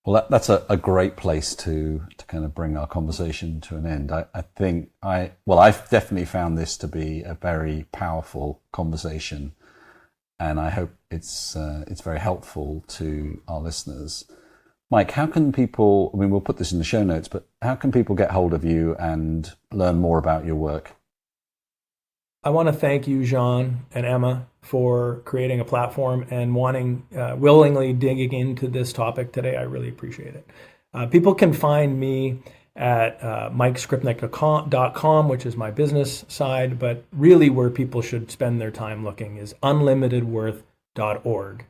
Well, that's a great place to kind of bring our conversation to an end. I think I've definitely found this to be a very powerful conversation, and I hope it's very helpful to our listeners. Mike, how can people, we'll put this in the show notes, but how can people get hold of you and learn more about your work? I want to thank you, Jean and Emma, for creating a platform and willingly digging into this topic today. I really appreciate it. People can find me at mikeskrypnek.com, which is my business side, but really where people should spend their time looking is unlimitedworth.org.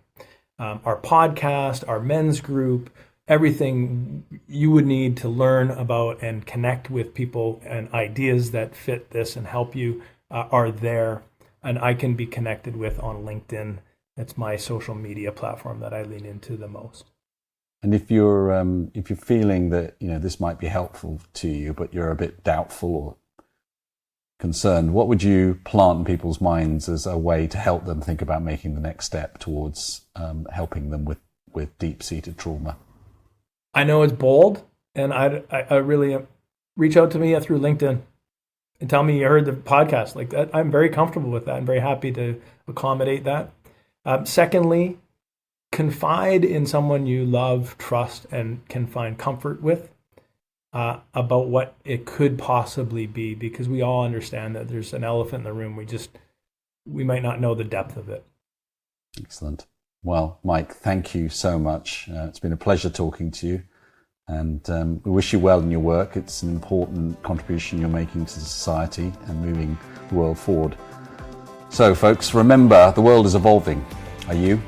Our podcast, our men's group, everything you would need to learn about and connect with people and ideas that fit this and help you are there, and I can be connected with on LinkedIn. That's my social media platform that I lean into the most. And if you're feeling that this might be helpful to you, but you're a bit doubtful or concerned, what would you plant in people's minds as a way to help them think about making the next step towards helping them with deep-seated trauma? I know it's bold, and I really reach out to me through LinkedIn and tell me you heard the podcast. Like that, I'm very comfortable with that. I'm very happy to accommodate that. Secondly, confide in someone you love, trust, and can find comfort with about what it could possibly be, because we all understand that there's an elephant in the room. We might not know the depth of it. Excellent. Well, Mike, thank you so much. It's been a pleasure talking to you. And we wish you well in your work. It's an important contribution you're making to society and moving the world forward. So, folks, remember, the world is evolving. Are you?